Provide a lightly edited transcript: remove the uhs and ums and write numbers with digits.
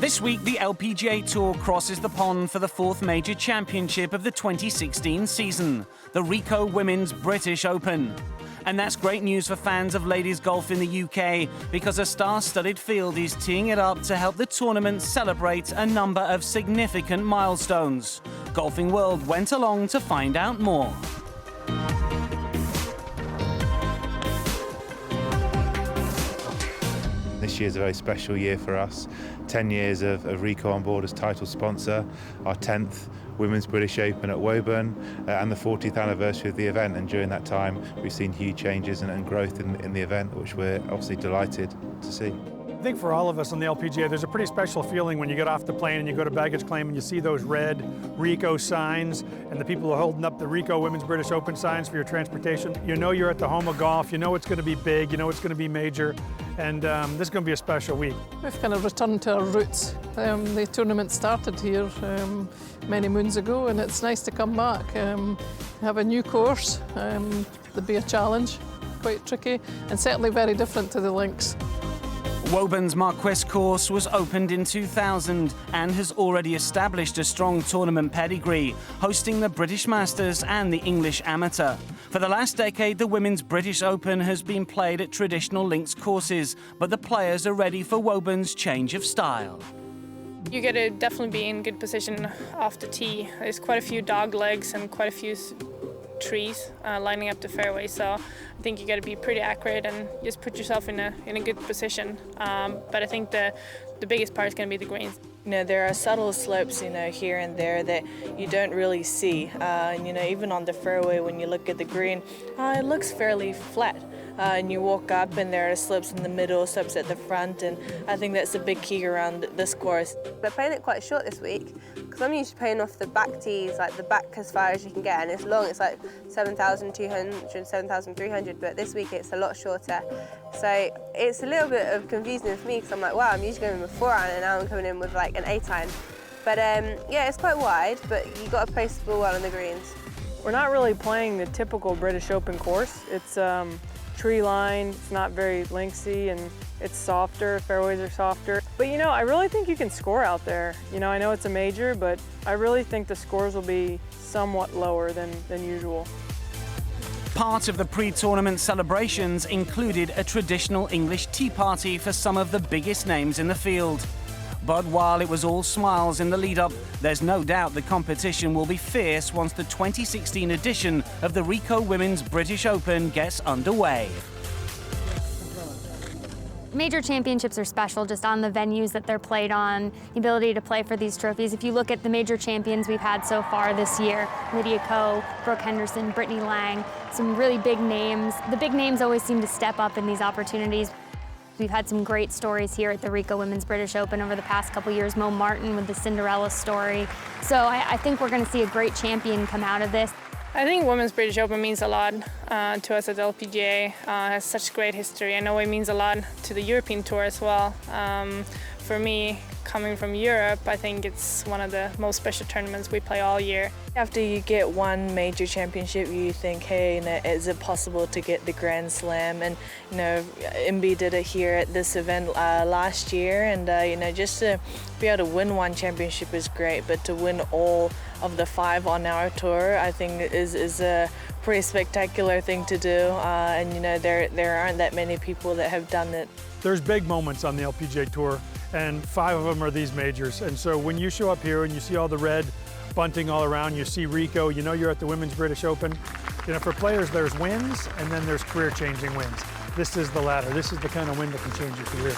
This week, the LPGA Tour crosses the pond for the fourth major championship of the 2016 season, the RICOH Women's British Open. And that's great news for fans of ladies golf in the UK, because a star-studded field is teeing it up to help the tournament celebrate a number of significant milestones. Golfing World went along to find out more. This year's a very special year for us. 10 years of RICOH on board as title sponsor, our 10th Women's British Open at Woburn, and the 40th anniversary of the event. And during that time, we've seen huge changes and growth in the event, which we're obviously delighted to see. I think for all of us on the LPGA, there's a pretty special feeling when you get off the plane and you go to baggage claim and you see those red RICOH signs and the people are holding up the RICOH Women's British Open signs for your transportation. You know you're at the home of golf, you know it's going to be big, you know it's going to be major, and this is going to be a special week. We've kind of returned to our roots. The tournament started here many moons ago, and it's nice to come back. We have a new course, there'll be a challenge, quite tricky, and certainly very different to the links. Woburn's Marquess course was opened in 2000 and has already established a strong tournament pedigree, hosting the British Masters and the English Amateur. For the last decade, the Women's British Open has been played at traditional links courses, but the players are ready for Woburn's change of style. You got to definitely be in good position off the tee. There's quite a few dog legs and quite a few trees lining up the fairway, so I think you got to be pretty accurate and just put yourself in a good position. But I think the biggest part is going to be the greens. You know, there are subtle slopes, you know, here and there that you don't really see. And, you know, even on the fairway, when you look at the green, it looks fairly flat. And you walk up and there are slopes in the middle, slopes at the front, and I think that's a big key around this course. We're playing it quite short this week because I'm used to playing off the back tees, like the back as far as you can get, and it's long, it's like 7,200, 7,300, but this week it's a lot shorter. So it's a little bit of confusing for me because I'm like, wow, I'm usually going with a 4-iron and now I'm coming in with like an 8-iron. But yeah, it's quite wide, but you've got to place the ball well on the greens. We're not really playing the typical British Open course. It's tree lined, it's not very linksy, and it's softer, fairways are softer. But you know, I really think you can score out there. You know, I know it's a major, but I really think the scores will be somewhat lower than usual. Part of the pre-tournament celebrations included a traditional English tea party for some of the biggest names in the field. But while it was all smiles in the lead-up, there's no doubt the competition will be fierce once the 2016 edition of the RICOH Women's British Open gets underway. Major championships are special just on the venues that they're played on, the ability to play for these trophies. If you look at the major champions we've had so far this year, Lydia Ko, Brooke Henderson, Brittany Lang, some really big names. The big names always seem to step up in these opportunities. We've had some great stories here at the RICOH Women's British Open over the past couple years. Mo Martin with the Cinderella story. So I think we're going to see a great champion come out of this. I think Women's British Open means a lot to us at the LPGA. It has such great history. I know it means a lot to the European Tour as well. For me, coming from Europe, I think it's one of the most special tournaments we play all year. After you get one major championship, you think, hey, you know, is it possible to get the Grand Slam? And, you know, MB did it here at this event last year, and, you know, just to be able to win one championship is great, but to win all of the 5 on our tour, I think is a pretty spectacular thing to do, and, you know, there aren't that many people that have done it. There's big moments on the LPGA Tour, and 5 of them are these majors. And so when you show up here and you see all the red bunting all around, you see RICOH, you know you're at the Women's British Open. You know, for players, there's wins, and then there's career-changing wins. This is the latter. This is the kind of win that can change your career.